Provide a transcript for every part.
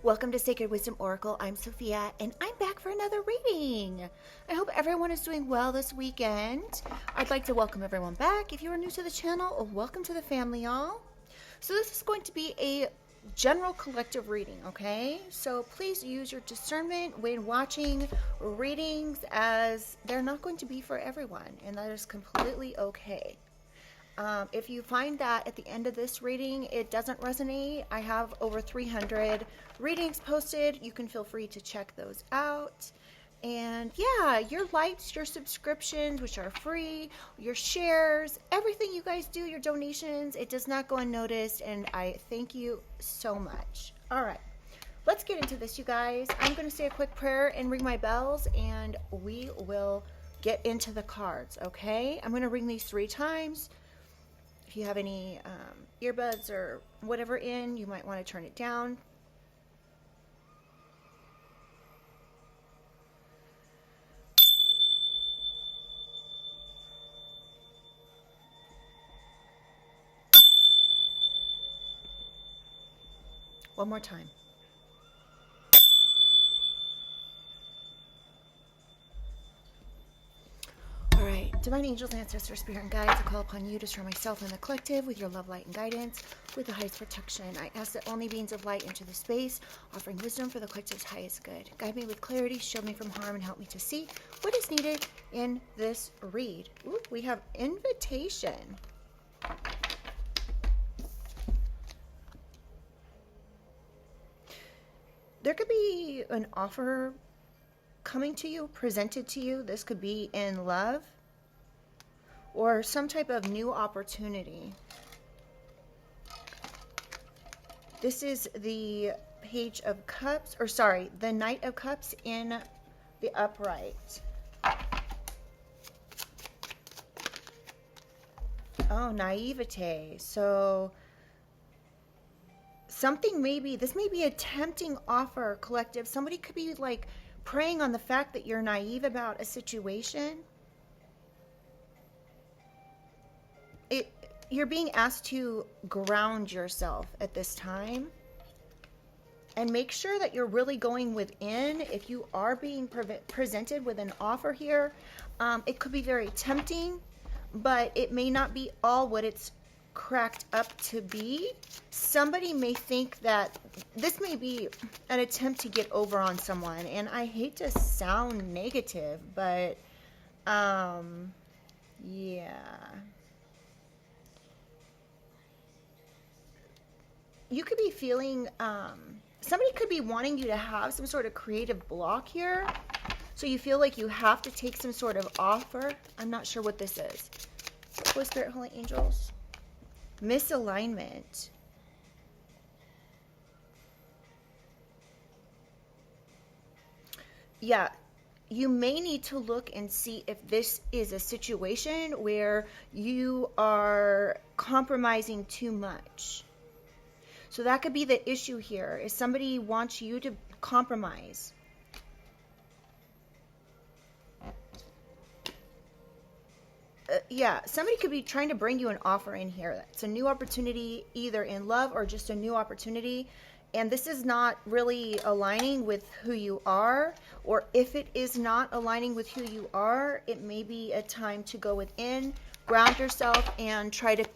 Welcome to Sacred Wisdom Oracle. I'm Sophia, and I'm back for another reading. I hope everyone is doing well this weekend. I'd like to welcome everyone back. If you are new to the channel, welcome to the family, y'all. So this is going to be a general collective reading, okay? So please use your discernment when watching readings, as they're not going to be for everyone, and that is completely okay. If you find that at the end of this reading it doesn't resonate, I have over 300 readings posted. You can feel free to check those out. And yeah, your likes, your subscriptions, which are free, your shares, everything you guys do, your donations, it does not go unnoticed, and I thank you so much. All right, let's get into this, you guys. I'm going to say a quick prayer and ring my bells, and we will get into the cards, okay? I'm going to ring these 3 times. If you have any earbuds or whatever in, you might want to turn it down. One more time. Divine angels, ancestors, spirit, and guides, I call upon you to surround myself and the collective with your love, light, and guidance, with the highest protection. I ask that only beings of light enter the space, offering wisdom for the collective's highest good. Guide me with clarity, shield me from harm, and help me to see what is needed in this read. Ooh, we have invitation. There could be an offer coming to you, presented to you. This could be in love, or some type of new opportunity. This is the Page of Cups, or sorry, the Knight of Cups in the upright. Oh, naivete. So something this may be a tempting offer, collective. Somebody could be like preying on the fact that you're naive about a situation. You're being asked to ground yourself at this time and make sure that you're really going within. If you are being presented with an offer here, it could be very tempting, but it may not be all what it's cracked up to be. Somebody may think that this may be an attempt to get over on someone, and I hate to sound negative, but yeah. You could be feeling, somebody could be wanting you to have some sort of creative block here. So you feel like you have to take some sort of offer. I'm not sure what this is. Holy Spirit, Holy Angels. Misalignment. Yeah. You may need to look and see if this is a situation where you are compromising too much. So that could be the issue here, is somebody wants you to compromise. Yeah, somebody could be trying to bring you an offer in here. It's a new opportunity, either in love or just a new opportunity. And this is not really aligning with who you are. Or if it is not aligning with who you are, it may be a time to go within, ground yourself, and try to,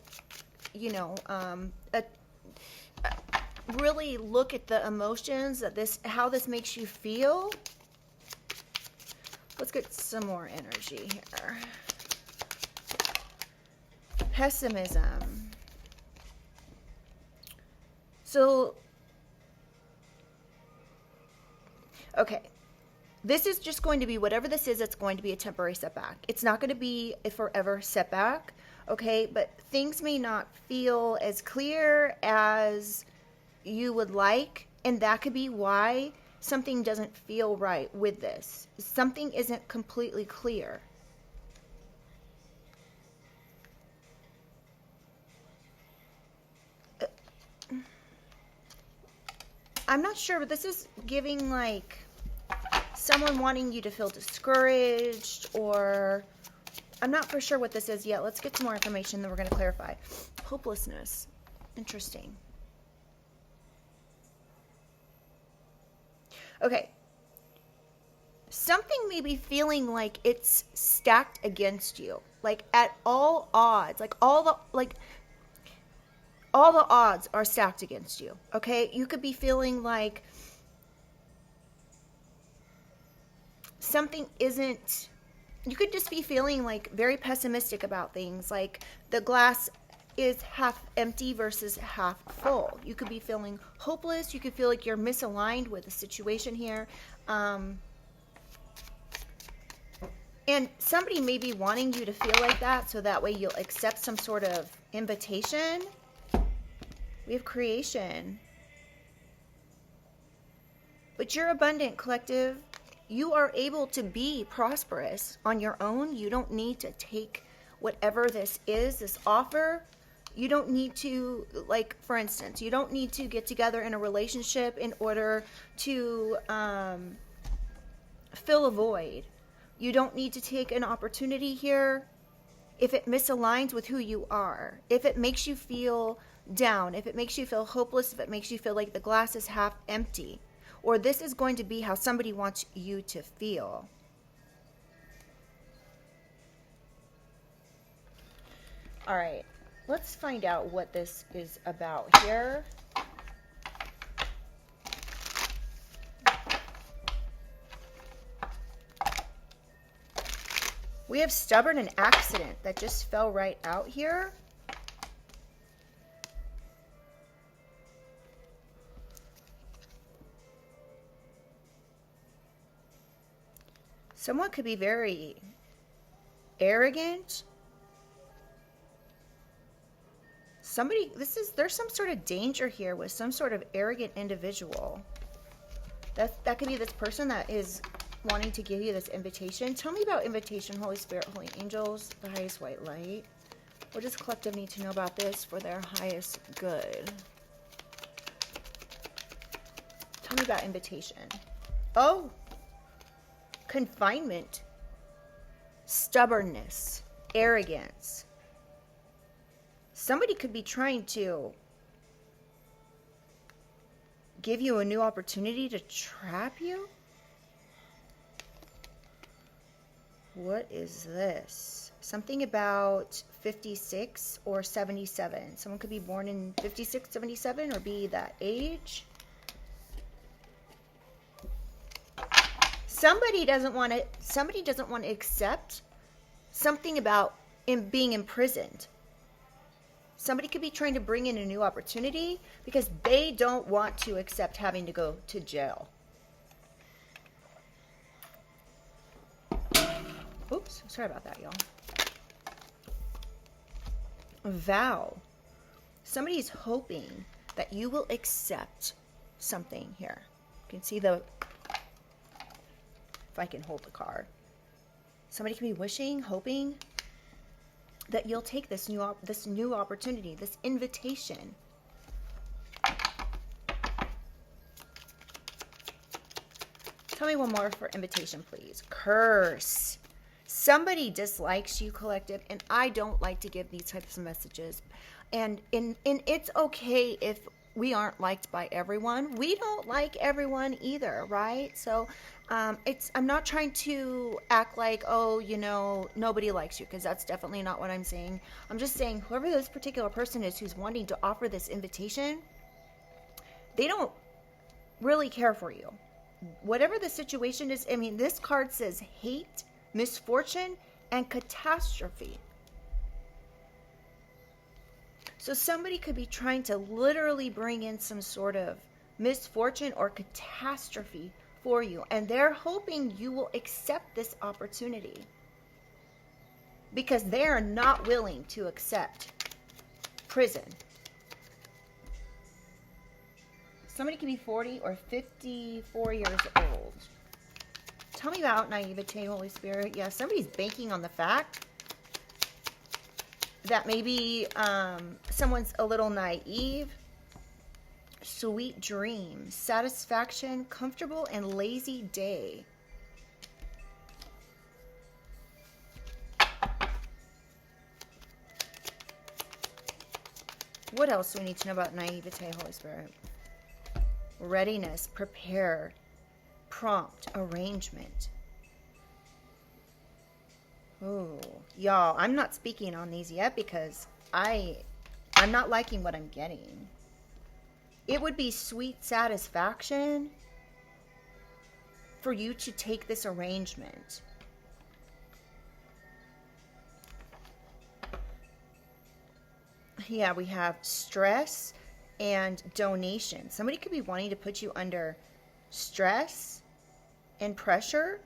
really look at the emotions, how this makes you feel. Let's get some more energy here. Pessimism. So, okay. This is just going to be, whatever this is, it's going to be a temporary setback. It's not going to be a forever setback, okay? But things may not feel as clear as you would like, and that could be why something doesn't feel right with this. Something isn't completely clear. I'm not sure, but this is giving like someone wanting you to feel discouraged, or I'm not for sure what this is yet. Let's get some more information, then we're going to clarify. Hopelessness. Interesting. Okay. Something may be feeling like it's stacked against you. Like at all odds. Like all the odds are stacked against you. Okay? You could be feeling like something isn't, you could just be feeling like very pessimistic about things, like the glass is half empty versus half full. You could be feeling hopeless. You could feel like you're misaligned with the situation here. And somebody may be wanting you to feel like that, so that way you'll accept some sort of invitation. We have creation. But you're abundant, collective. You are able to be prosperous on your own. You don't need to take whatever this is, this offer. You don't need to, like, for instance, you don't need to get together in a relationship in order to fill a void. You don't need to take an opportunity here if it misaligns with who you are. If it makes you feel down, if it makes you feel hopeless, if it makes you feel like the glass is half empty. Or this is going to be how somebody wants you to feel. All right, let's find out what this is about here. We have stubborn and accident that just fell right out here. Someone could be very arrogant. There's some sort of danger here with some sort of arrogant individual. That could be this person that is wanting to give you this invitation. Tell me about invitation, Holy Spirit, Holy Angels, the highest white light. What does collective need to know about this for their highest good? Tell me about invitation. Oh, confinement, stubbornness, arrogance. Somebody could be trying to give you a new opportunity to trap you. What is this? Something about 56 or 77. Someone could be born in 56, 77 or be that age. Somebody doesn't want to accept something about being imprisoned. Somebody could be trying to bring in a new opportunity because they don't want to accept having to go to jail. Oops, sorry about that, y'all. Vow. Somebody's hoping that you will accept something here. You can see if I can hold the card. Somebody can be wishing, hoping that you'll take this new opportunity, this invitation. Tell me one more for invitation, please. Curse. Somebody dislikes you, collective, and I don't like to give these types of messages. And it's okay if we aren't liked by everyone. We don't like everyone either, right? So I'm not trying to act like, oh, nobody likes you, because that's definitely not what I'm saying. I'm just saying whoever this particular person is who's wanting to offer this invitation, they don't really care for you. Whatever the situation is, this card says hate, misfortune, and catastrophe. So somebody could be trying to literally bring in some sort of misfortune or catastrophe for you. And they're hoping you will accept this opportunity because they are not willing to accept prison. Somebody could be 40 or 54 years old. Tell me about naivete, Holy Spirit. Yeah, somebody's banking on the fact that maybe someone's a little naive. Sweet dreams, satisfaction, comfortable and lazy day. What else do we need to know about naivete, Holy Spirit? Readiness, prepare. prompt arrangement. Oh, y'all, I'm not speaking on these yet because I'm not liking what I'm getting. It would be sweet satisfaction for you to take this arrangement. Yeah, we have stress and donation. Somebody could be wanting to put you under stress and pressure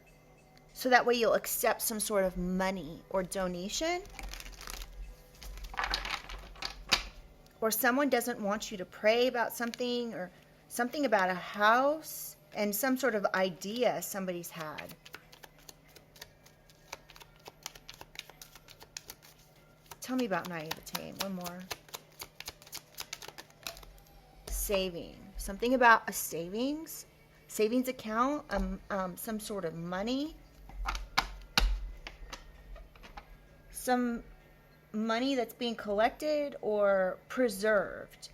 so that way you'll accept some sort of money or donation. Or someone doesn't want you to pray about something, or something about a house and some sort of idea somebody's had. Tell me about naivete. One more. Saving. Something about a savings account, some sort of money. Some money that's being collected or preserved.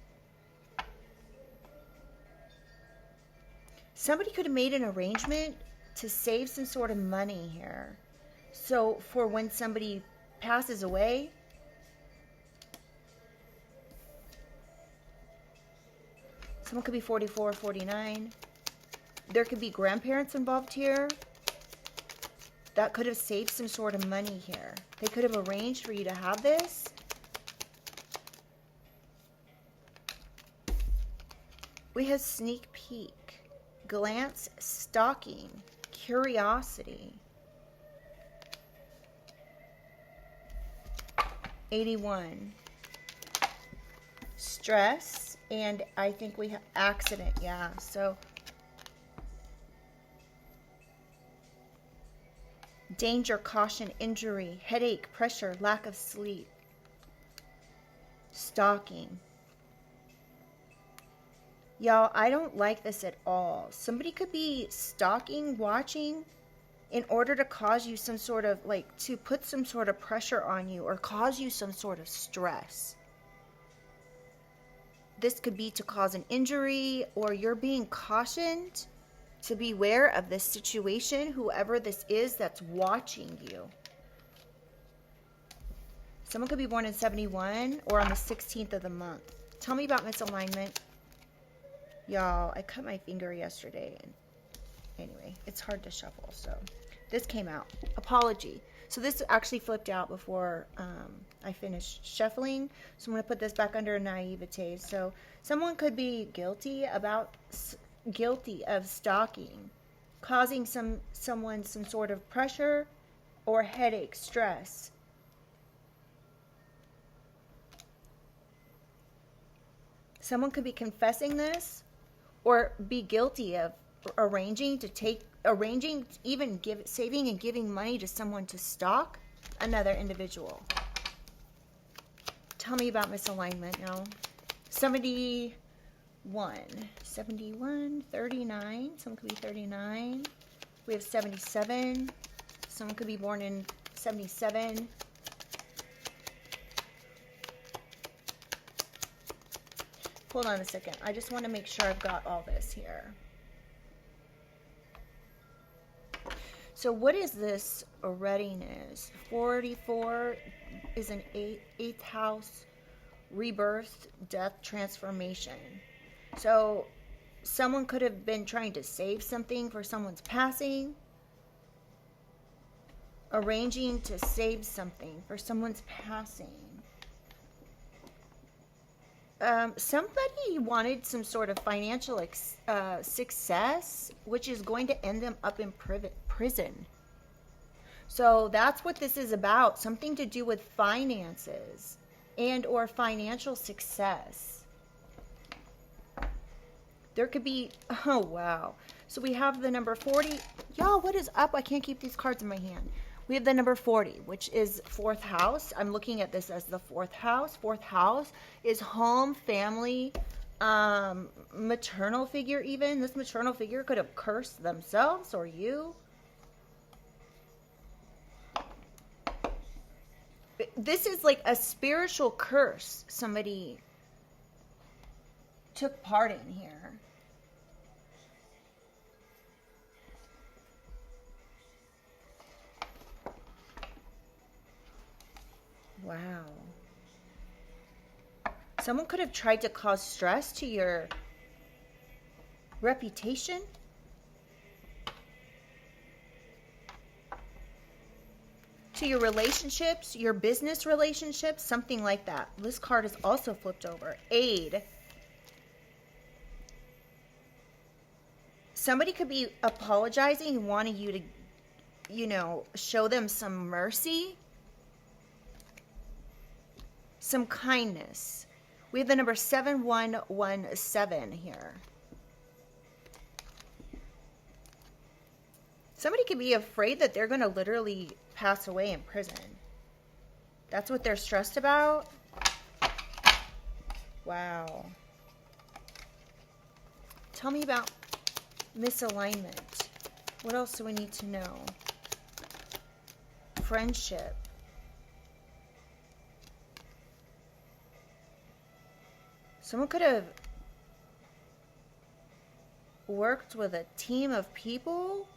Somebody could have made an arrangement to save some sort of money here. So for when somebody passes away, someone could be 44, 49. There could be grandparents involved here. That could have saved some sort of money here. They could have arranged for you to have this. We have sneak peek, glance, stalking, curiosity. 81. Stress, and I think we have accident. Yeah, so danger, caution, injury, headache, pressure, lack of sleep, stalking. Y'all, I don't like this at all. Somebody could be stalking, watching, in order to cause you some sort of, to put some sort of pressure on you or cause you some sort of stress. This could be to cause an injury, or you're being cautioned to beware of this situation, whoever this is that's watching you. Someone could be born in 71 or on the 16th of the month. Tell me about misalignment. Y'all, I cut my finger yesterday, and anyway, it's hard to shuffle, so this came out. Apology. So this actually flipped out before I finished shuffling, so I'm going to put this back under naivete. So someone could be guilty of stalking, causing someone some sort of pressure or headache, stress. Someone could be confessing this or be guilty of saving and giving money to someone to stalk another individual. Tell me about misalignment now. 71, 39. Someone could be 39. We have 77. Someone could be born in 77. Hold on a second. I just want to make sure I've got all this here. So what is this readiness? 44 is an eighth house, rebirth, death, transformation. So someone could have been trying to save something for someone's passing, arranging to save something for someone's passing. Somebody wanted some sort of financial success, which is going to end them up in prison. So that's what this is about. Something to do with finances and or financial success. There could be, oh wow. So we have the number 40. Y'all, what is up? I can't keep these cards in my hand. We have the number 40, which is fourth house. I'm looking at this as the fourth house. Fourth house is home, family, maternal figure even. This maternal figure could have cursed themselves or you. This is like a spiritual curse somebody took part in here. Wow. Someone could have tried to cause stress to your reputation. To your relationships, your business relationships, something like that. This card is also flipped over. Aid. Somebody could be apologizing and wanting you to, show them some mercy, some kindness. We have the number 7117 here. Somebody could be afraid that they're going to literally pass away in prison. That's what they're stressed about. Wow. Tell me about misalignment. What else do we need to know? Friendship. Someone could have worked with a team of people.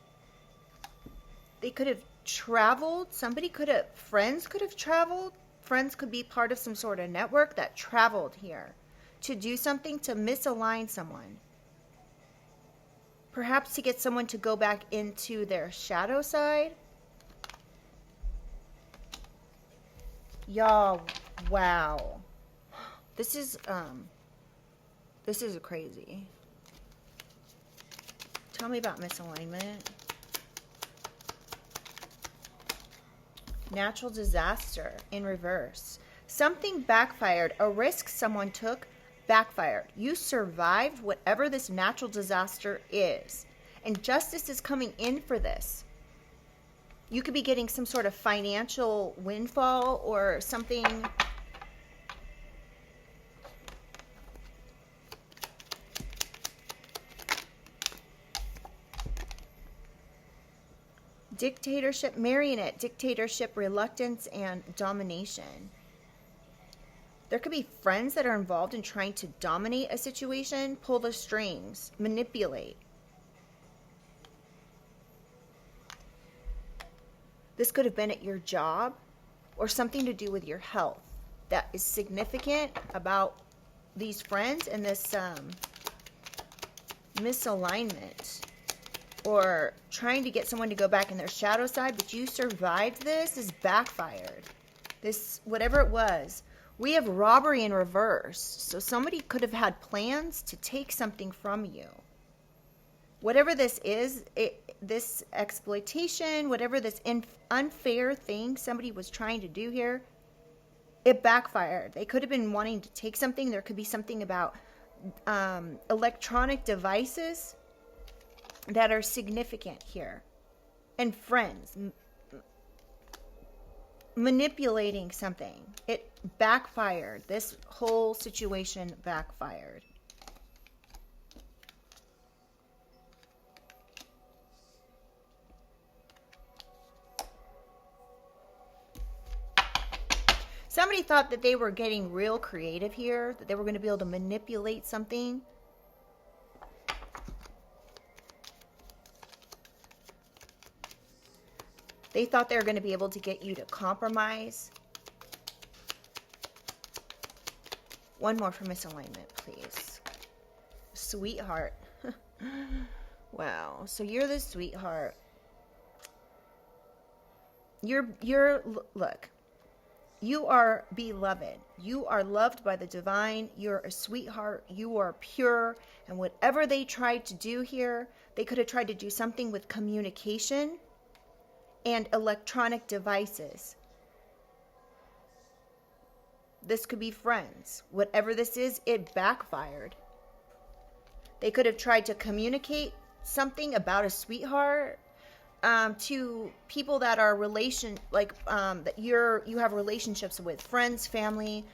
They could have traveled. Friends could have traveled. Friends could be part of some sort of network that traveled here to do something, to misalign someone. Perhaps to get someone to go back into their shadow side. Y'all, wow. This is crazy. Tell me about misalignment. Natural disaster in reverse. Something backfired. A risk someone took backfired. You survived whatever this natural disaster is. And justice is coming in for this. You could be getting some sort of financial windfall or something. Dictatorship, marionette, dictatorship, reluctance, and domination. There could be friends that are involved in trying to dominate a situation, pull the strings, manipulate. This could have been at your job or something to do with your health that is significant about these friends and this misalignment. Or trying to get someone to go back in their shadow side, but you survived this, is backfired. This, whatever it was. We have robbery in reverse. So somebody could have had plans to take something from you. Whatever this is, this exploitation, whatever this unfair thing somebody was trying to do here, it backfired. They could have been wanting to take something. There could be something about electronic devices that are significant here. And friends. Manipulating something. It backfired. This whole situation backfired. Somebody thought that they were getting real creative here, that they were going to be able to manipulate something. They thought they were going to be able to get you to compromise. One more for misalignment, please. Sweetheart. Wow. So you're the sweetheart. Look. You are beloved. You are loved by the divine. You're a sweetheart. You are pure. And whatever they tried to do here, they could have tried to do something with communication and electronic devices. This could be friends. Whatever this is, it backfired. They could have tried to communicate something about a sweetheart to people that are that you have relationships with, friends, family,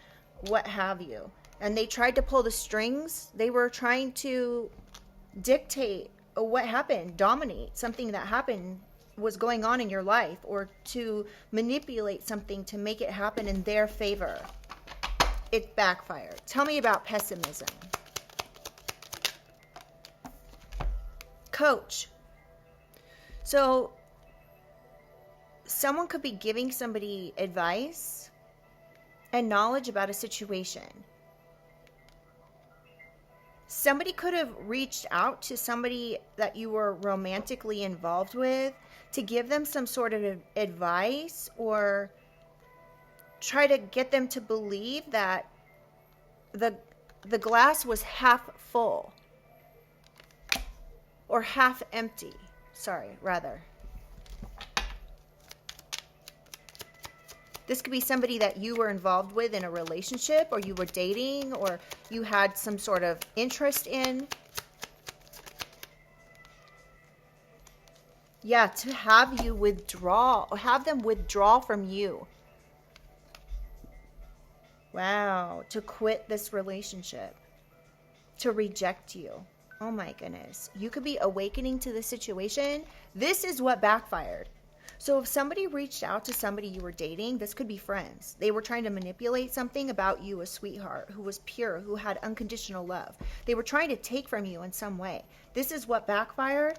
what have you. And they tried to pull the strings. They were trying to dictate what happened, dominate something that happened, was going on in your life, or to manipulate something to make it happen in their favor. It backfired. Tell me about pessimism. Coach. So someone could be giving somebody advice and knowledge about a situation. Somebody could have reached out to somebody that you were romantically involved with to give them some sort of advice or try to get them to believe that the glass was half full or half empty. Sorry, rather. This could be somebody that you were involved with in a relationship, or you were dating, or you had some sort of interest in. Yeah, to have you withdraw, or have them withdraw from you. Wow, to quit this relationship, to reject you. Oh my goodness. You could be awakening to the situation. This is what backfired. So if somebody reached out to somebody you were dating, this could be friends. They were trying to manipulate something about you, a sweetheart who was pure, who had unconditional love. They were trying to take from you in some way. This is what backfired.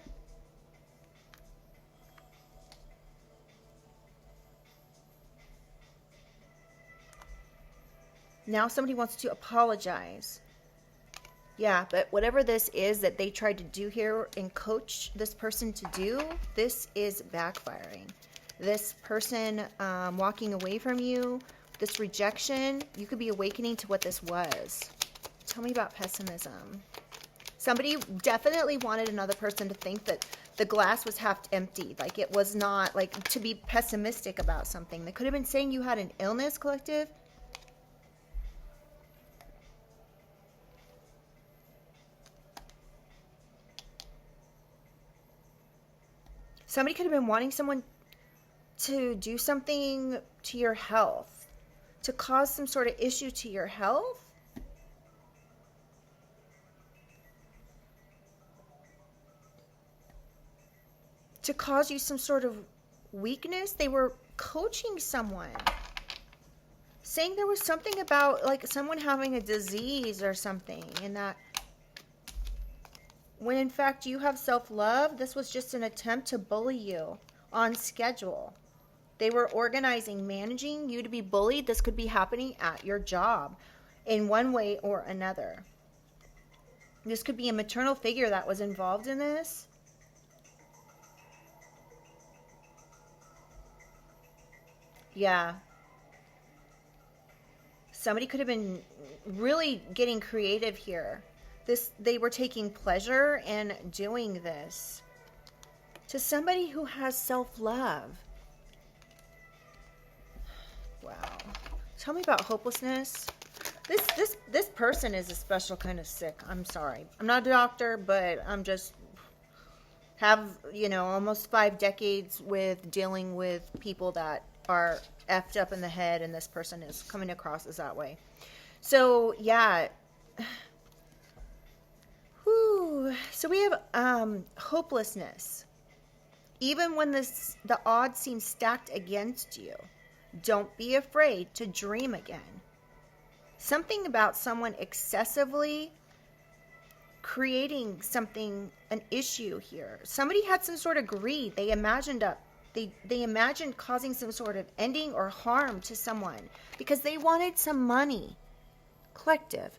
Now somebody wants to apologize. Yeah, but whatever this is that they tried to do here and coach this person to do, this is backfiring. This person walking away from you, this rejection, you could be awakening to what this was. Tell me about pessimism. Somebody definitely wanted another person to think that the glass was half empty, like it was not, like to be pessimistic about something. They could have been saying you had an illness, collective. Somebody could have been wanting someone to do something to your health, to cause some sort of issue to your health. To cause you some sort of weakness. They were coaching someone, saying there was something about like someone having a disease or something, and that when in fact you have self-love, this was just an attempt to bully you on schedule. They were organizing, managing you to be bullied. This could be happening at your job in one way or another. This could be a maternal figure that was involved in this. Yeah. Somebody could have been really getting creative here. They were taking pleasure in doing this to somebody who has self-love. Wow. Tell me about hopelessness. This person is a special kind of sick. I'm sorry. I'm not a doctor, but I'm just have, almost 5 decades with dealing with people that are effed up in the head, and this person is coming across as that way. So, yeah. So we have hopelessness. Even when the odds seem stacked against you, don't be afraid to dream again. Something about someone excessively creating an issue here. Somebody had some sort of greed. They imagined they imagined causing some sort of ending or harm to someone because they wanted some money. Collective.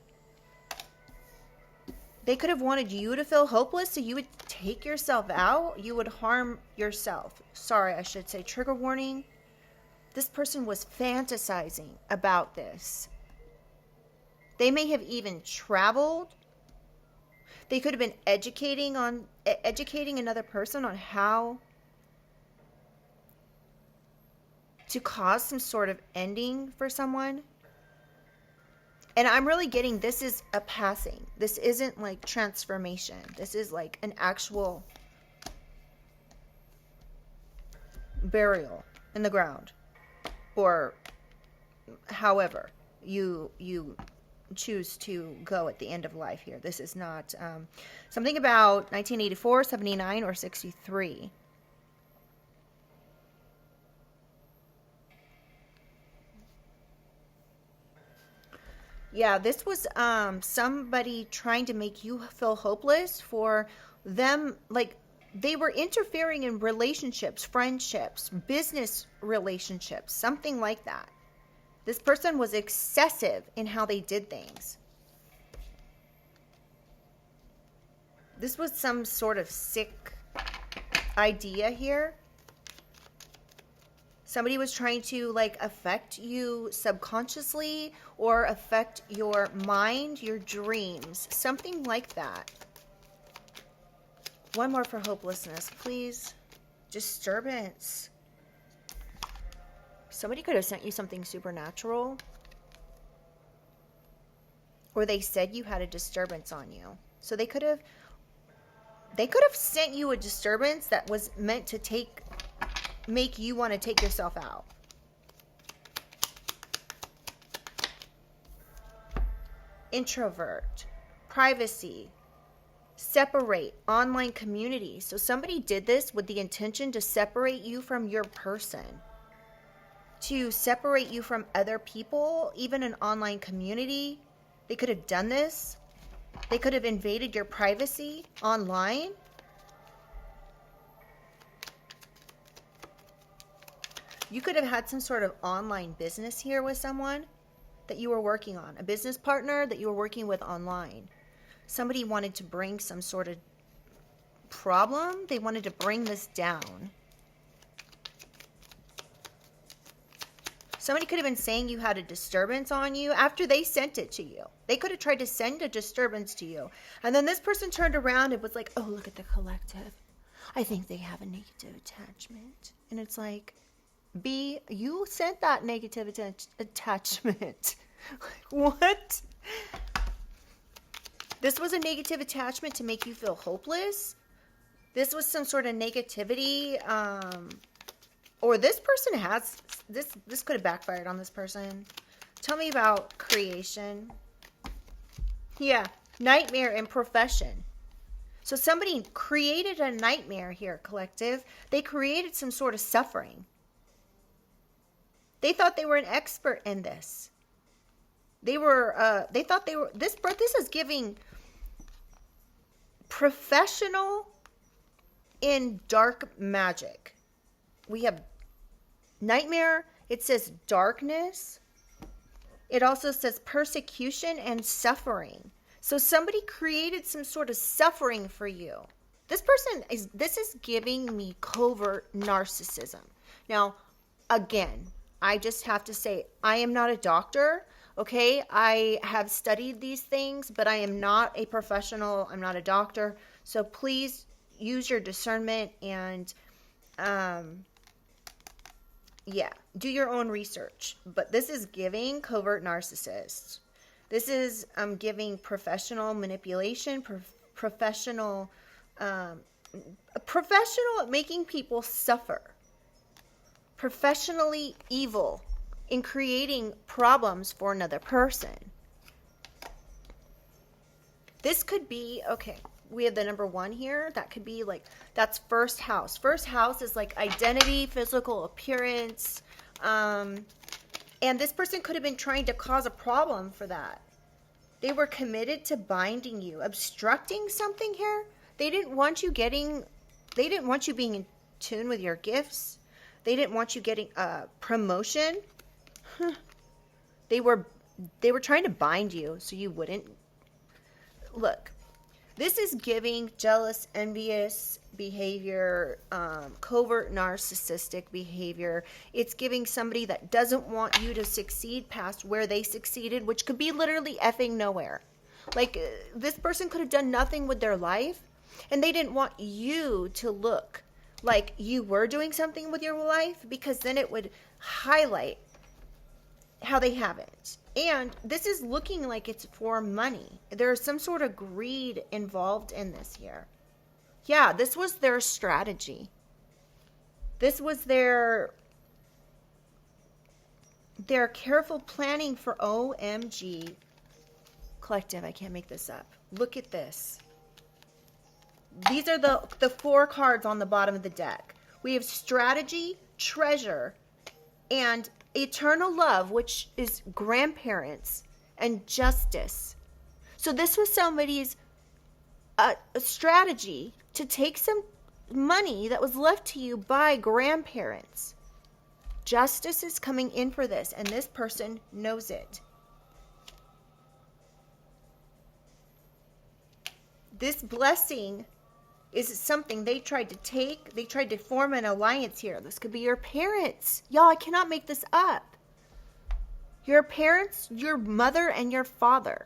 They could have wanted you to feel hopeless, so you would take yourself out. You would harm yourself. Sorry, I should say trigger warning. This person was fantasizing about this. They may have even traveled. They could have been educating another person on how to cause some sort of ending for someone. And I'm really getting this is a passing. This isn't like transformation. This is like an actual burial in the ground. Or however you choose to go at the end of life here. This is not something about 1984, 79, or 63. Yeah, this was somebody trying to make you feel hopeless for them. Like they were interfering in relationships, friendships, business relationships, something like that. This person was excessive in how they did things. This was some sort of sick idea here. Somebody was trying to like affect you subconsciously or affect your mind, your dreams, something like that. One more for hopelessness, please. Disturbance. Somebody could have sent you something supernatural. Or they said you had a disturbance on you. So they could have sent you a disturbance that was meant to make you want to take yourself out. Introvert, privacy, separate, online community. So somebody did this with the intention to separate you from your person, to separate you from other people, even an online community. They could have done this. They could have invaded your privacy online. You could have had some sort of online business here with someone that you were working on, a business partner that you were working with online. Somebody wanted to bring some sort of problem. They wanted to bring this down. Somebody could have been saying you had a disturbance on you after they sent it to you. They could have tried to send a disturbance to you. And then this person turned around and was like, oh, look at the collective. I think they have a negative attachment. And it's like, B, you sent that negative attachment. What? This was a negative attachment to make you feel hopeless. This was some sort of negativity. Or this person has, this could have backfired on this person. Tell me about creation. Yeah, nightmare and profession. So somebody created a nightmare here, collective. They created some sort of suffering. They thought they were an expert in this. They thought they were, this is giving professional in dark magic. We have nightmare. It says darkness. It also says persecution and suffering. So somebody created some sort of suffering for you. This is giving me covert narcissism. Now, again, I just have to say, I am not a doctor, okay? I have studied these things, but I am not a professional. I'm not a doctor. So please use your discernment and, do your own research. But this is giving covert narcissists. This is giving professional manipulation, professional at making people suffer. Professionally evil in creating problems for another person. This could be, okay, we have the number 1 here. That could be like, that's first house. First house is like identity, physical appearance. And this person could have been trying to cause a problem for that. They were committed to binding you, obstructing something here. They didn't want you being in tune with your gifts. They didn't want you getting a promotion. They were trying to bind you so you wouldn't. Look, this is giving jealous, envious behavior, covert narcissistic behavior. It's giving somebody that doesn't want you to succeed past where they succeeded, which could be literally effing nowhere. Like, this person could have done nothing with their life, and they didn't want you to look like you were doing something with your life, because then it would highlight how they haven't. And this is looking like it's for money. There's some sort of greed involved in this here. Yeah, this was their strategy. This was their careful planning for OMG. Collective, I can't make this up. Look at this. These are the 4 cards on the bottom of the deck. We have strategy, treasure, and eternal love, which is grandparents, and justice. So this was somebody's a strategy to take some money that was left to you by grandparents, Justice is coming in for this, and this person knows it. This blessing is something they tried to take. They tried to form an alliance here. This could be your parents. Y'all, I cannot make this up. Your parents, your mother and your father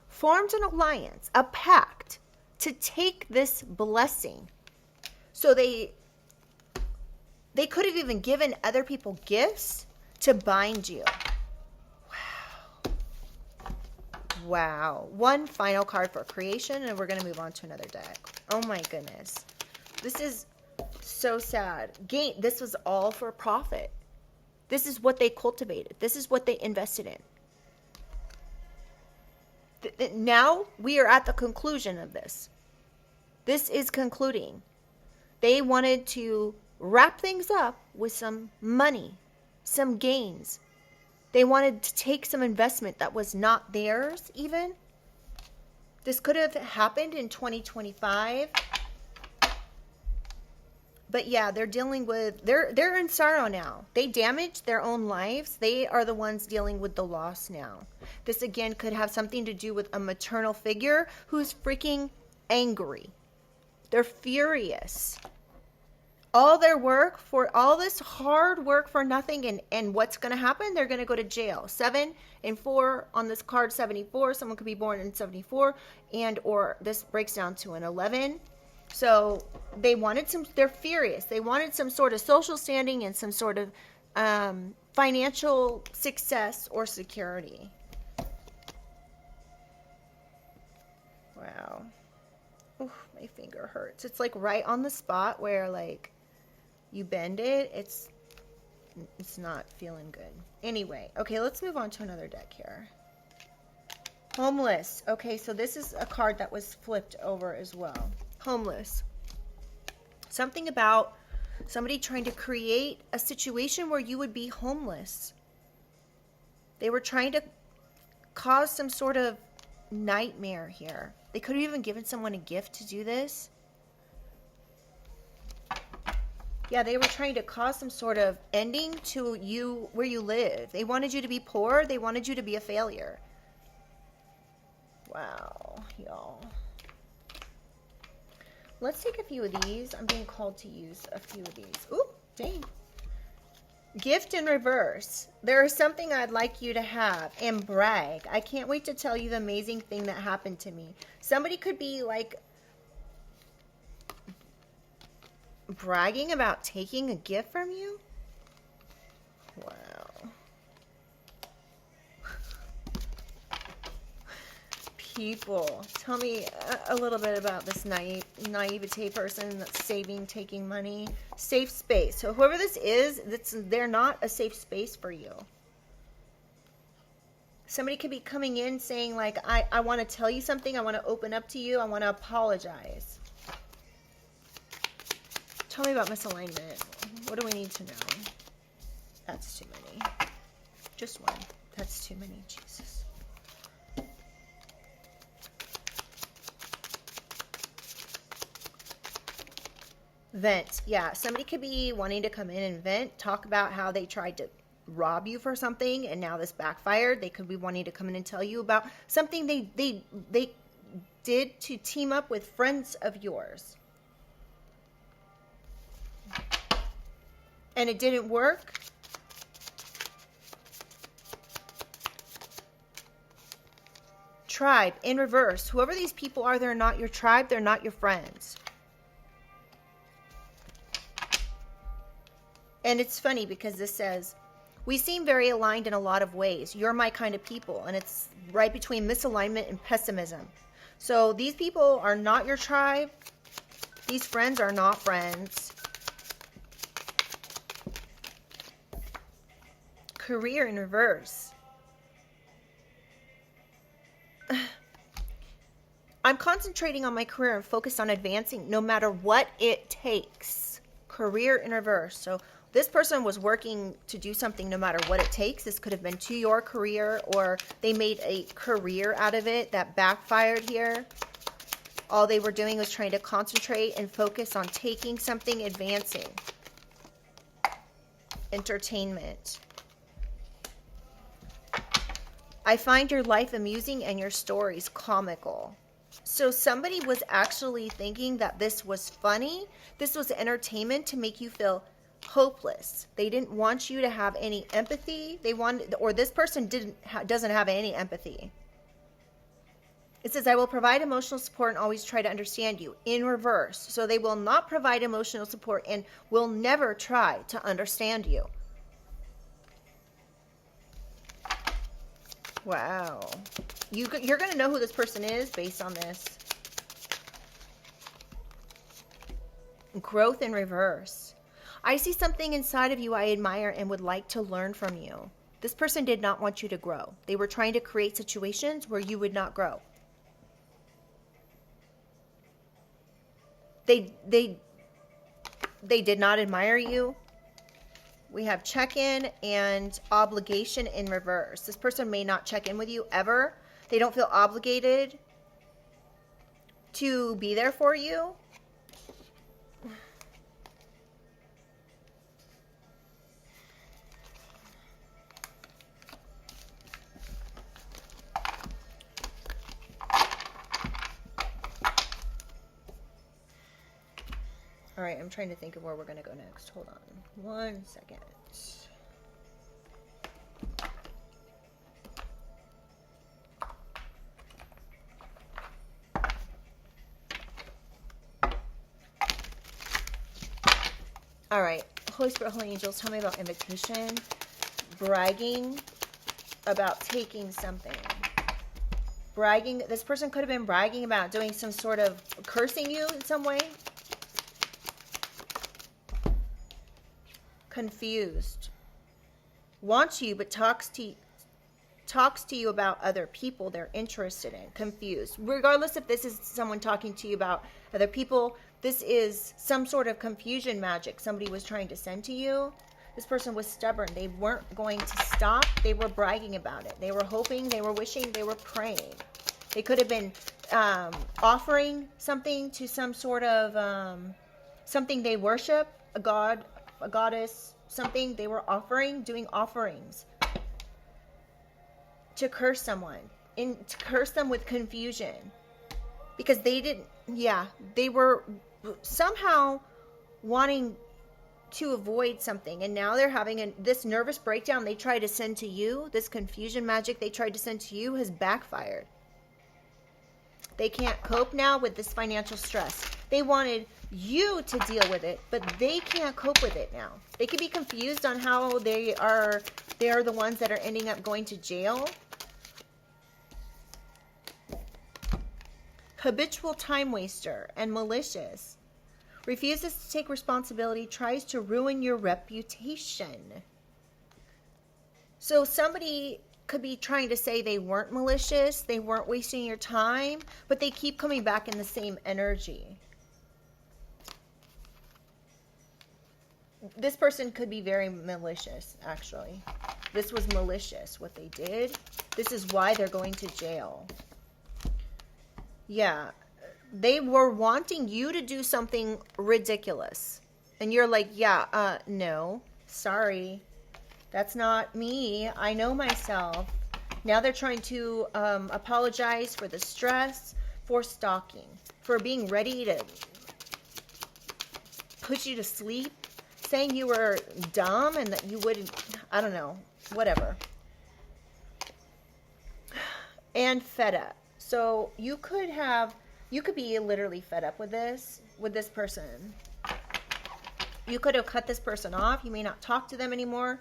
formed an alliance, a pact to take this blessing. So they could have even given other people gifts to bind you. Wow. One final card for creation, and we're going to move on to another deck. Oh my goodness. This is so sad. This was all for profit. This is what they cultivated. This is what they invested in. Now we are at the conclusion of this. This is concluding. They wanted to wrap things up with some money, some gains. They wanted to take some investment that was not theirs even. This could have happened in 2025. But yeah, they're dealing with, they're in sorrow now. They damaged their own lives. They are the ones dealing with the loss now. This again could have something to do with a maternal figure who's freaking angry. They're furious. All their work for all this hard work for nothing, and what's going to happen? They're going to go to jail. 7 and 4 on this card, 74. Someone could be born in 74, and or this breaks down to an 11. So they wanted they're furious. They wanted some sort of social standing and some sort of financial success or security. Wow. Ooh, my finger hurts. It's like right on the spot where like you bend it, it's not feeling good. Anyway, okay, let's move on to another deck here. Homeless. Okay, so this is a card that was flipped over as well. Homeless. Something about somebody trying to create a situation where you would be homeless. They were trying to cause some sort of nightmare here. They could have even given someone a gift to do this. Yeah, they were trying to cause some sort of ending to you where you live. They wanted you to be poor. They wanted you to be a failure. Wow, y'all. Let's take a few of these. I'm being called to use a few of these. Ooh, dang. Gift in reverse. There is something I'd like you to have and brag. I can't wait to tell you the amazing thing that happened to me. Somebody could be like bragging about taking a gift from you? Wow. People, tell me a little bit about this naivete person that's taking money. Safe space. So whoever this is, they're not a safe space for you. Somebody could be coming in saying like, I want to tell you something. I want to open up to you. I want to apologize. Tell me about misalignment. What do we need to know? That's too many. Just one. That's too many. Jesus. Vent. Yeah, somebody could be wanting to come in and vent, talk about how they tried to rob you for something and now this backfired. They could be wanting to come in and tell you about something they did to team up with friends of yours. And it didn't work. Tribe in reverse. Whoever these people are, they're not your tribe. They're not your friends. And it's funny because this says, we seem very aligned in a lot of ways. You're my kind of people. And it's right between misalignment and pessimism. So these people are not your tribe. These friends are not friends. Career in reverse. I'm concentrating on my career and focused on advancing no matter what it takes. Career in reverse. So this person was working to do something no matter what it takes. This could have been to your career, or they made a career out of it that backfired here. All they were doing was trying to concentrate and focus on taking something, advancing. entertainment. I find your life amusing and your stories comical. So somebody was actually thinking that this was funny. This was entertainment to make you feel hopeless. They didn't want you to have any empathy. They wanted, or this person doesn't have any empathy. It says, I will provide emotional support and always try to understand you, in reverse. So they will not provide emotional support and will never try to understand you. Wow. You're going to know who this person is based on this. Growth in reverse. I see something inside of you I admire and would like to learn from you. This person did not want you to grow. They were trying to create situations where you would not grow. They did not admire you. We have check-in and obligation in reverse. This person may not check in with you ever. They don't feel obligated to be there for you. All right, I'm trying to think of where we're going to go next. Hold on 1 second. All right, Holy Spirit, Holy Angels, tell me about invitation, bragging about taking something. Bragging, this person could have been bragging about doing some sort of cursing you in some way. Confused. Wants you, but talks to you about other people they're interested in. Confused. Regardless if this is someone talking to you about other people, this is some sort of confusion magic somebody was trying to send to you. This person was stubborn. They weren't going to stop. They were bragging about it. They were hoping, they were wishing, they were praying. They could have been offering something to some sort of something they worship, a god, a goddess, something. They were doing offerings to curse someone, to curse them with confusion, because they were somehow wanting to avoid something, and now they're having this nervous breakdown they tried to send to you. This confusion magic they tried to send to you has backfired. They can't cope now with this financial stress. They wanted you to deal with it, but they can't cope with it now. They could be confused on how they are the ones that are ending up going to jail. Habitual time waster and malicious. Refuses to take responsibility, tries to ruin your reputation. So somebody could be trying to say they weren't malicious, they weren't wasting your time, but they keep coming back in the same energy. This person could be very malicious, actually. This was malicious, what they did. This is why they're going to jail. Yeah, they were wanting you to do something ridiculous. And you're like, no, sorry. That's not me. I know myself. Now they're trying to apologize for the stress, for stalking, for being ready to put you to sleep, saying you were dumb and that you wouldn't, I don't know, whatever. And fed up. So you could be literally fed up with this person. You could have cut this person off. You may not talk to them anymore.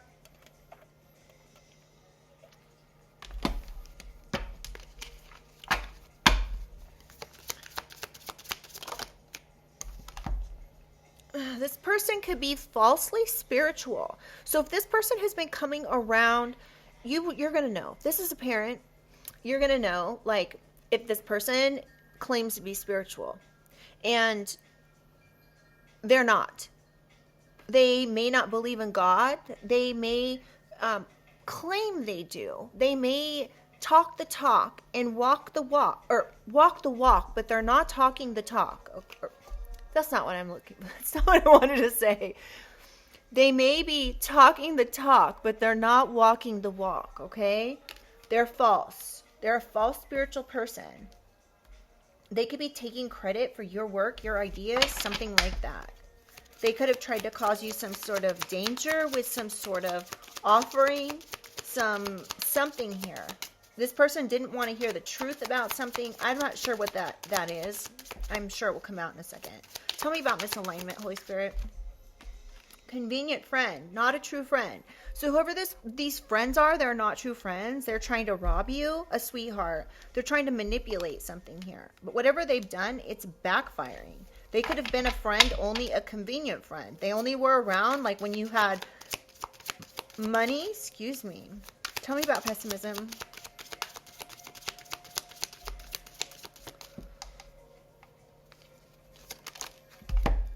This person could be falsely spiritual. So if this person has been coming around, you're going to know. If this is a parent, you're going to know, like, if this person claims to be spiritual and they're not. They may not believe in God. They may claim they do. They may talk the talk and walk the walk, but they're not talking the talk. That's not what I'm looking for. That's not what I wanted to say. They may be talking the talk, but they're not walking the walk, okay? They're false. They're a false spiritual person. They could be taking credit for your work, your ideas, something like that. They could have tried to cause you some sort of danger with some sort of offering, something here. This person didn't want to hear the truth about something. I'm not sure what that is. I'm sure it will come out in a second. Tell me about misalignment, Holy Spirit. Convenient friend, not a true friend. So whoever these friends are, they're not true friends. They're trying to rob you, a sweetheart. They're trying to manipulate something here. But whatever they've done, it's backfiring. They could have been a friend, only a convenient friend. They only were around like when you had money. Excuse me. Tell me about pessimism.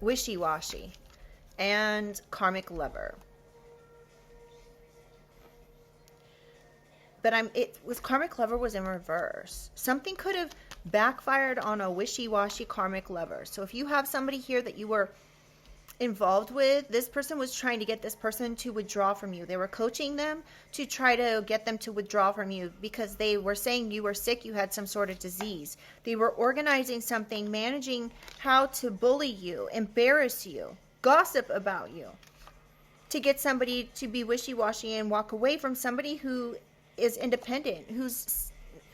Wishy-washy. And karmic lover. But karmic lover was in reverse. Something could have backfired on a wishy-washy karmic lover. So if you have somebody here that you were involved with, this person was trying to get this person to withdraw from you. They were coaching them to try to get them to withdraw from you because they were saying you were sick, you had some sort of disease. They were organizing something, managing how to bully you, embarrass you, gossip about you, to get somebody to be wishy-washy and walk away from somebody who is independent,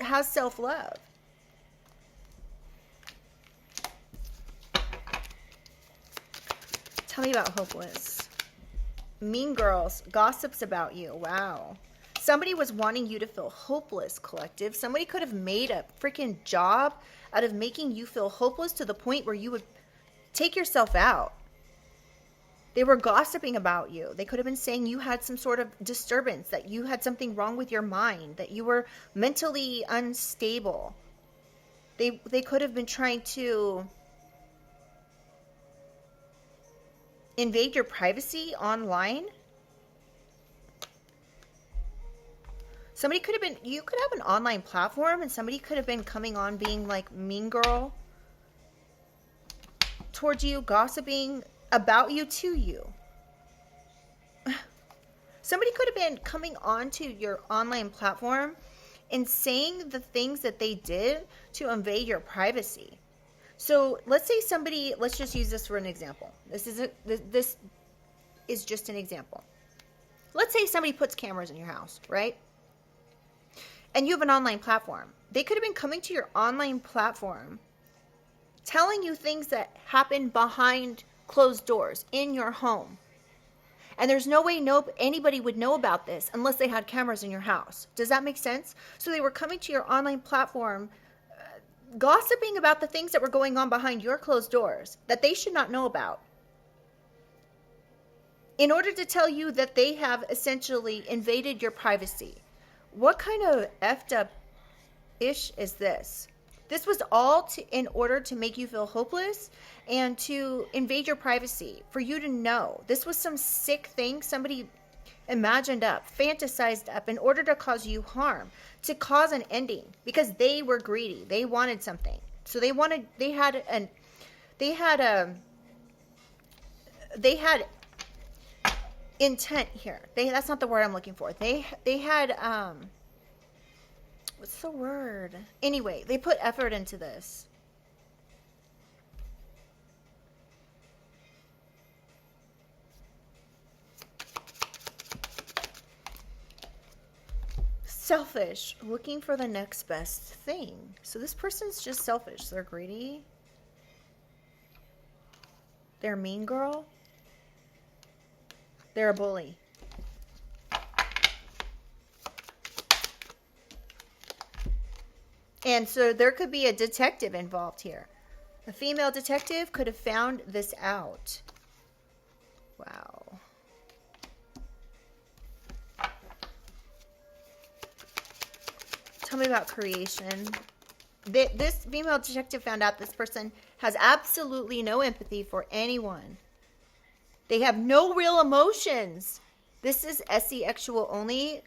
has self-love. Tell me about hopeless. Mean girls, gossips about you. Wow. Somebody was wanting you to feel hopeless, collective. Somebody could have made a freaking job out of making you feel hopeless to the point where you would take yourself out. They were gossiping about you. They could have been saying you had some sort of disturbance, that you had something wrong with your mind, that you were mentally unstable. They could have been trying to invade your privacy online. Somebody could have been, you could have an online platform and somebody could have been coming on being like mean girl towards you, gossiping about you to you. Somebody could have been coming onto your online platform and saying the things that they did to invade your privacy. So let's say somebody, let's just use this for an example. This is just an example. Let's say somebody puts cameras in your house, right? And you have an online platform. They could have been coming to your online platform, telling you things that happen behind closed doors in your home. And there's no way anybody would know about this unless they had cameras in your house. Does that make sense? So they were coming to your online platform, gossiping about the things that were going on behind your closed doors that they should not know about, in order to tell you that they have essentially invaded your privacy. What kind of effed up ish is this? This was all in order to make you feel hopeless and to invade your privacy, for you to know. This was some sick thing somebody imagined up, fantasized up in order to cause you harm, to cause an ending, because they were greedy. They wanted something. So they had intent here. That's not the word I'm looking for. They had what's the word? Anyway, they put effort into this. Selfish, looking for the next best thing. So this person's just selfish. They're greedy. They're a mean girl. They're a bully. And so there could be a detective involved here. A female detective could have found this out. Wow. Tell me about creation. This female detective found out this person has absolutely no empathy for anyone. They have no real emotions. This is SE actual only.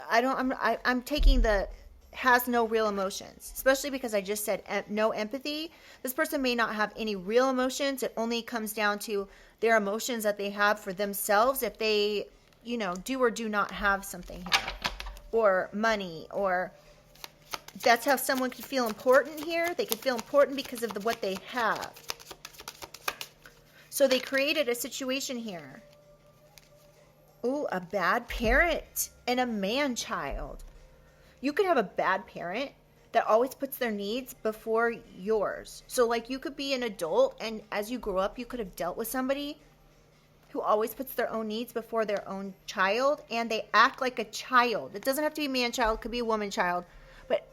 I'm taking the has no real emotions, especially because I just said no empathy. This person may not have any real emotions. It only comes down to their emotions that they have for themselves if they, you know, do or do not have something here, or money, or that's how someone could feel important here. They could feel important because of what they have. So they created a situation here. Ooh, a bad parent and a man-child. You could have a bad parent that always puts their needs before yours. So like you could be an adult, and as you grow up, you could have dealt with somebody who always puts their own needs before their own child, and they act like a child. It doesn't have to be a man-child, it could be a woman-child, but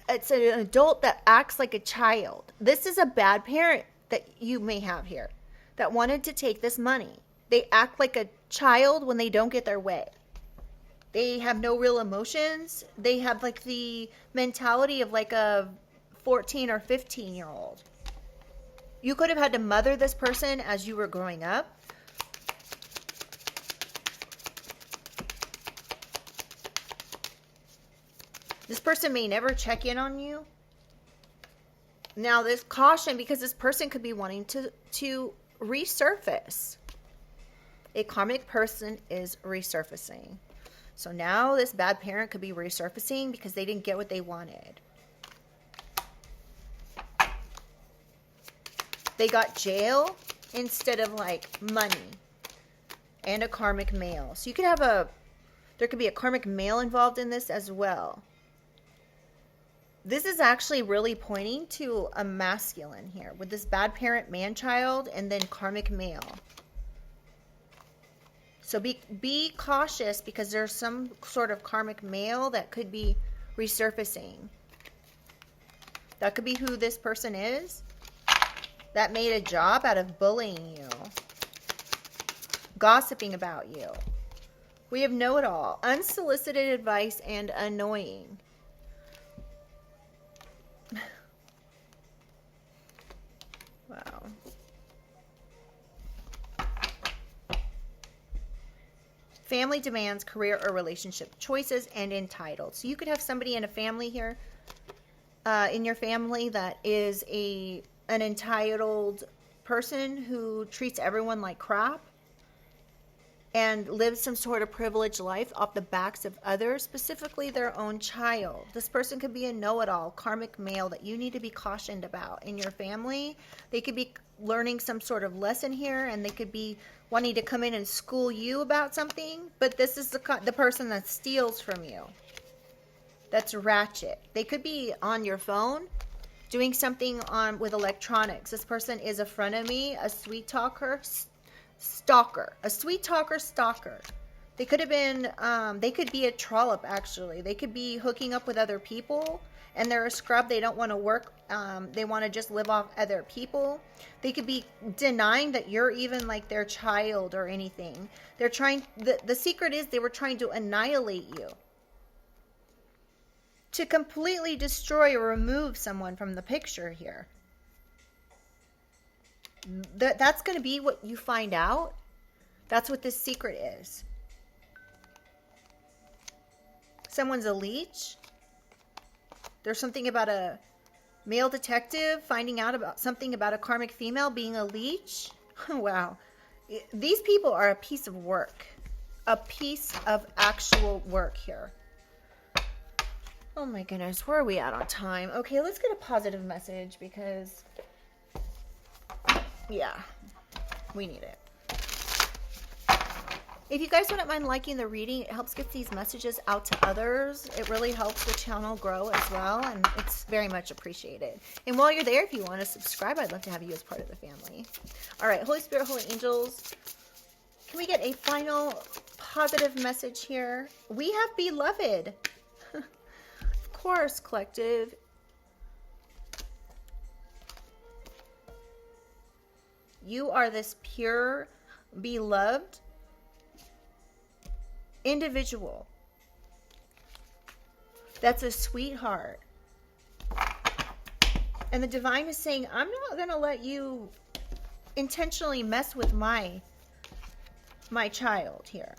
it's an adult that acts like a child. This is a bad parent that you may have here that wanted to take this money. They act like a child when they don't get their way. They have no real emotions. They have like the mentality of like a 14 or 15-year-old. You could have had to mother this person as you were growing up. This person may never check in on you. Now, this caution, because this person could be wanting to resurface. A karmic person is resurfacing. So now this bad parent could be resurfacing because they didn't get what they wanted. They got jail instead of like money and a karmic male. So you could have there could be a karmic male involved in this as well. This is actually really pointing to a masculine here with this bad parent man-child and then karmic male. So be cautious because there's some sort of karmic male that could be resurfacing. That could be who this person is. That made a job out of bullying you. Gossiping about you. We have know-it-all. Unsolicited advice and annoying. Wow. Family demands, career or relationship choices, and entitled. So you could have somebody in a family here, in your family, that is an entitled person who treats everyone like crap and lives some sort of privileged life off the backs of others, specifically their own child. This person could be a know-it-all karmic male that you need to be cautioned about in your family. They could be learning some sort of lesson here, and they could be wanting to come in and school you about something, but this is the person that steals from you. That's ratchet. They could be on your phone doing something with electronics. This person is a frenemy, a sweet talker, stalker. A sweet talker, stalker. They could have been, they could be a trollop, actually. They could be hooking up with other people, and they're a scrub. They don't want to work. They want to just live off other people. They could be denying that you're even like their child or anything. They're trying, the secret is they were trying to annihilate you. To completely destroy or remove someone from the picture here. That's going to be what you find out. That's what this secret is. Someone's a leech. There's something about a male detective finding out about something about a karmic female being a leech. Wow. These people are a piece of work. A piece of actual work here. Oh my goodness. Where are we at on time? Okay, let's get a positive message because, yeah, we need it. If you guys wouldn't mind liking the reading, it helps get these messages out to others. It really helps the channel grow as well, and it's very much appreciated. And while you're there, if you want to subscribe, I'd love to have you as part of the family. All right, Holy Spirit, Holy Angels, can we get a final positive message here? We have beloved. Of course, collective. You are this pure, beloved individual that's a sweetheart, and the divine is saying, I'm not going to let you intentionally mess with my child here.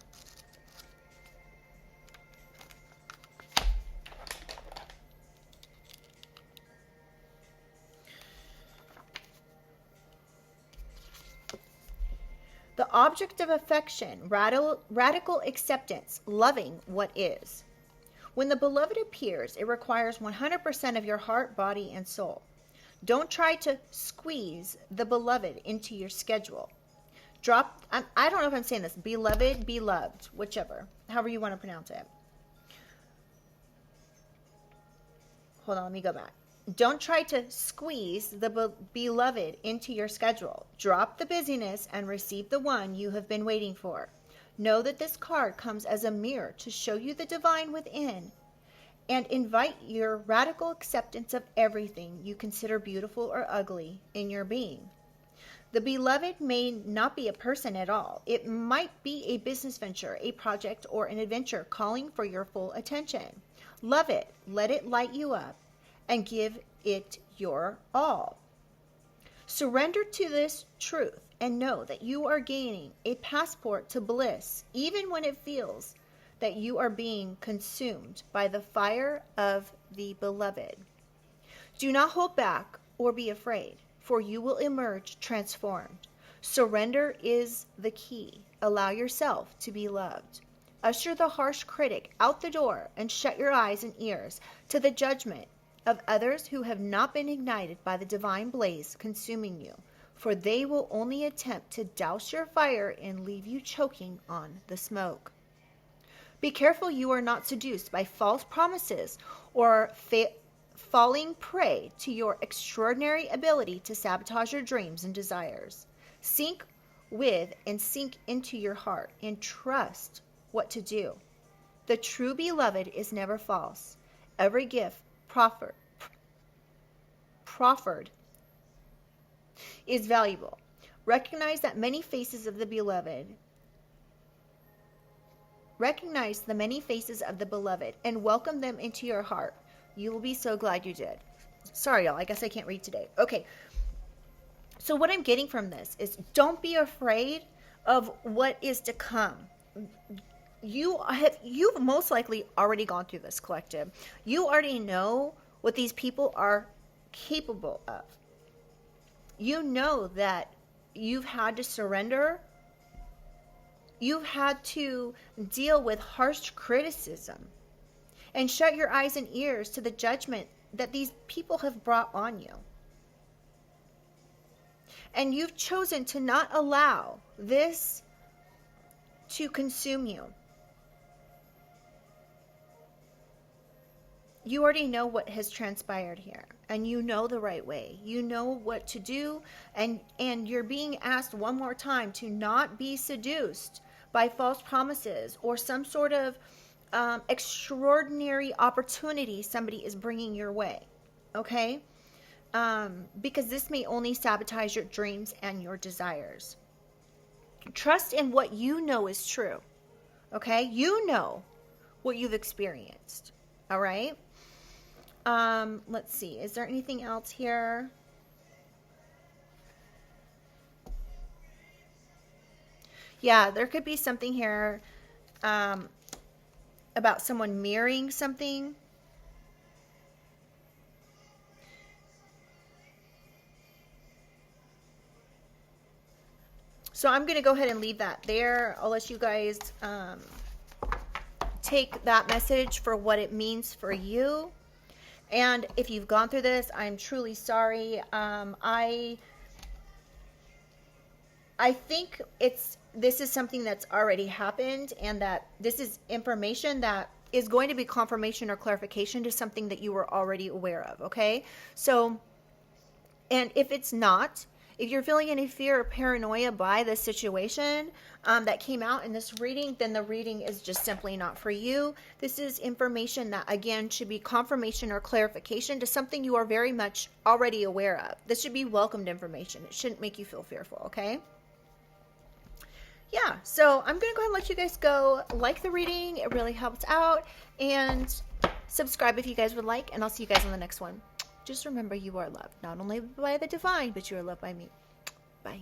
The object of affection, radical acceptance, loving what is. When the beloved appears, it requires 100% of your heart, body, and soul. Don't try to squeeze the beloved into your schedule. I don't know if I'm saying this, beloved, beloved, whichever, however you want to pronounce it. Hold on, let me go back. Don't try to squeeze the beloved into your schedule. Drop the busyness and receive the one you have been waiting for. Know that this card comes as a mirror to show you the divine within and invite your radical acceptance of everything you consider beautiful or ugly in your being. The beloved may not be a person at all. It might be a business venture, a project, or an adventure calling for your full attention. Love it, let it light you up, and give it your all. Surrender to this truth and know that you are gaining a passport to bliss, even when it feels that you are being consumed by the fire of the beloved. Do not hold back or be afraid, for you will emerge transformed. Surrender is the key. Allow yourself to be loved. Usher the harsh critic out the door and shut your eyes and ears to the judgment of others who have not been ignited by the divine blaze consuming you, for they will only attempt to douse your fire and leave you choking on the smoke. Be careful you are not seduced by false promises or falling prey to your extraordinary ability to sabotage your dreams and desires. Sink with and sink into your heart and trust what to do. The true beloved is never false. Every gift proffered is valuable. Recognize the many faces of the beloved and welcome them into your heart. You will be so glad you did. Sorry, y'all. I guess I can't read today. Okay. So what I'm getting from this is don't be afraid of what is to come. You've most likely already gone through this, collective. You already know what these people are capable of. You know that you've had to surrender. You've had to deal with harsh criticism and shut your eyes and ears to the judgment that these people have brought on you. And you've chosen to not allow this to consume you. You already know what has transpired here, and you know the right way. You know what to do, and you're being asked one more time to not be seduced by false promises or some sort of extraordinary opportunity somebody is bringing your way, okay? Because this may only sabotage your dreams and your desires. Trust in what you know is true, okay? You know what you've experienced, all right? Let's see. Is there anything else here? Yeah, there could be something here about someone mirroring something. So I'm going to go ahead and leave that there. I'll let you guys take that message for what it means for you. And if you've gone through this, I'm truly sorry. I think this is something that's already happened, and that this is information that is going to be confirmation or clarification to something that you were already aware of, okay? So, and if it's not, if you're feeling any fear or paranoia by this situation that came out in this reading, then the reading is just simply not for you. This is information that, again, should be confirmation or clarification to something you are very much already aware of. This should be welcomed information. It shouldn't make you feel fearful, okay? Yeah, so I'm going to go ahead and let you guys go. Like the reading. It really helps out. And subscribe if you guys would like. And I'll see you guys on the next one. Just remember, you are loved, not only by the divine, but you are loved by me. Bye.